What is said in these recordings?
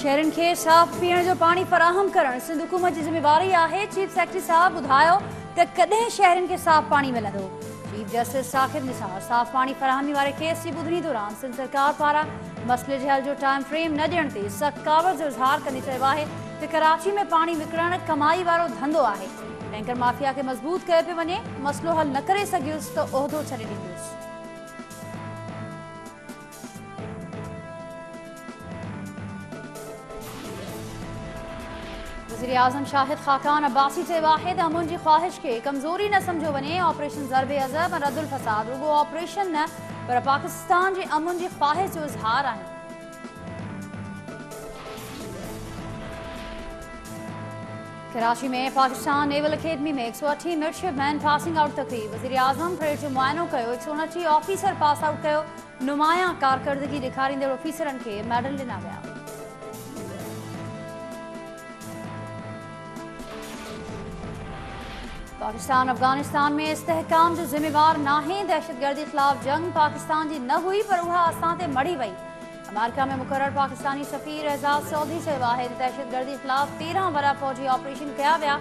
शहरनि खे साफ़ पीअण जो पानी फराहम करण सिंध हुकूमत जी ज़िम्मेवारी आहे। चीफ सेक्रेटरी साहब ॿुधायो त कॾहिं शहरनि खे साफ़ पानी मिलंदो। चीफ जस्टिस साकिब निसार साफ़ पानी फराहमी वारे केस जी ॿुधणी दौरान सिंध सरकार पारां मसइले जे हल जो टाइम फ्रेम न ॾियण ते सख़्त कावड़ जो इज़हार कंदे चयो आहे त कराची में पानी विकिणण कमाई वारो धंधो आहे। टैंकर माफ़िया खे मज़बूत कयो पियो वञे। मसइलो हल न करे सघियुसि त उहिदो छॾे ॾींदुसि। वज़ीर आज़म शाहिद खाकान अब्बासी चयो आहे त अमुन जी ख़्वाहिश खे कमज़ोरी न सम्झो वञे। ऑपरेशन ज़रबे अज़ब ऐं रद्दुल फ़साद रुगो ऑपरेशन न पर पाकिस्तान जे अमुन जी ख़्वाहिश जो इज़हार आहे। कराची में पाकिस्तान नेवल अकेडमी में 108 मिडशिपमैन पासिंग आउट तक़रीब। वज़ीर आज़म परेड जो मुआयनो कयो। 129 ऑफिसर पास आउट कयो। नुमायां कारकर्दगी ॾेखारींदड़ ऑफिसरनि खे मेडल ॾिना विया। पाकिस्तान अफगानिस्तान में इस्तेहकाम जो ज़िम्मेवार नाहे। दहशतगर्दी ख़िलाफ़ जंग पाकिस्तान जी न हुई पर उहा असां ते मड़ी वई। अमेरिका में मुक़रर पाकिस्तानी सफ़ीर एजाज़ चौधरी चयो आहे त दहशतगर्दी ख़िलाफ़ 13 वॾा फ़ौजी ऑपरेशन कया विया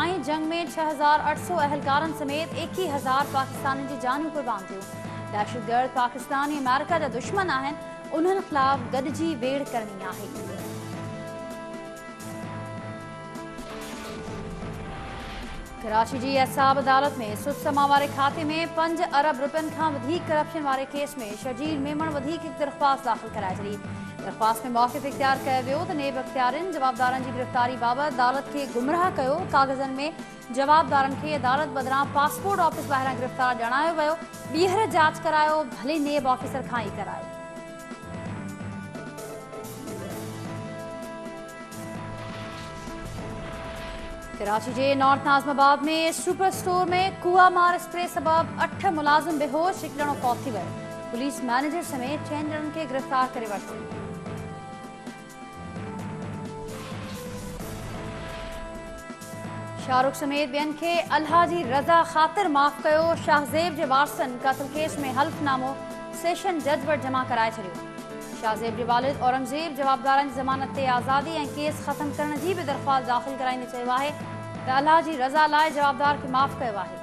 ऐं जंग में 6800 अहलकारनि समेत 21,000 पाकिस्तानी जी जानियूं क़ुर्बान थियूं। दहशतगर्द पाकिस्तान ऐं अमेरिका जा दुश्मन आहिनि। उन्हनि ख़िलाफ़ गॾिजी वेड़ करणी आहे। कराची जी एहसाब अदालत में सुस्तमा वारे खाते में 5 अरब रुपयनि खां वधीक करप्शन वारे केस में शजील मेमण वधीक हिकु दरख़्वास्त दाख़िल कराए छॾी। दरख़्वास्त में मौक़िफ़ इख्तियार कयो वियो त नेब अख़्तियारनि जवाबदारनि जी गिरफ़्तारी बाबति अदालत खे गुमराह कयो। काग़ज़नि में जवाबदारनि खे अदालत बदिरां पासपोर्ट ऑफिस ॿाहिरां गिरफ़्तार ॼाणायो वियो। ॿीहर जांच करायो भले नेब ऑफिसर खां ई करायो। कराची के नॉर्थ नाज़माबाद में सुपर स्टोर में कुआ मार स्प्रे सबब 8 मुलाजिम बेहोश। हिकु ॼणो फौत थी वियो। पुलिस मैनेजर समेत 6 ॼणनि खे गिरफ़्तार करे वरितो। शाहरुख समेत ॿियनि खे अल्लाह जी रज़ा ख़ातिर माफ़ कयो। शाहज़ेब जे वारसनि क़त्ल केस में हल्फ़नामो सेशन जज वटि जमा कराए छॾियो। शाहज़ेब जे वालिद औरंगज़ेब जवाबदारनि जी ज़मानत ते आज़ादी ऐं केस ख़त्म करण जी बि दरख़्वास्त दाख़िल कराईंदे चयो आहे त अल्लाह जी रज़ा लाइ जवाबदार खे माफ़ कयो आहे।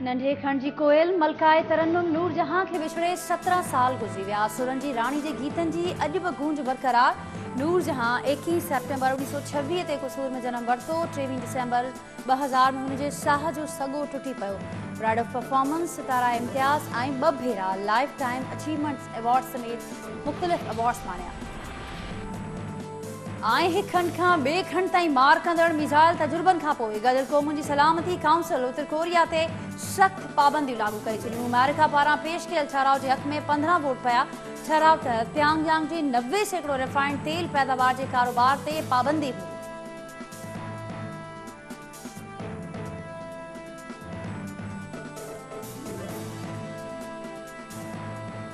नंढे खण जी कोयल मलकाए तरन्नुम नूर जहां के विछड़े 17 साल गुज़री विया। सुरन जी राणी जे गीतनि जी अॼु बि गूंज बरक़रार। नूर जहां 21 सेप्टेम्बर 1926 ते कसूर में जनम वरितो। 23 डिसेंबर 2000 में हुन जे साह जो सॻो टुटी पियो। प्राइड ऑफ परफॉर्मेंस, सितारा इम्तियाज़ ऐं 2 भेरा लाइफ टाइम अचीवमेंट अवार्ड समेत मुख़्तलिफ़ अवार्ड्स माणिया। हिकु खंड खां ॿिए खंड ताईं मार कंदड़ मिसाइल तजुर्बनि खां पोइ गॾियल क़ौमुनि जी सलामती काउंसिल उत्तर कोरिया ते सख़्त पाबंदियूं लागू करे छॾियूं। अमेरिका पारां पेश कयल ठहराउ जे हक़ में 15 वोट पिया। ठहराउ तहत प्यांगयांग जी 90% रिफाइंड तेल पैदावार जे कारोबार ते पाबंदी हुई।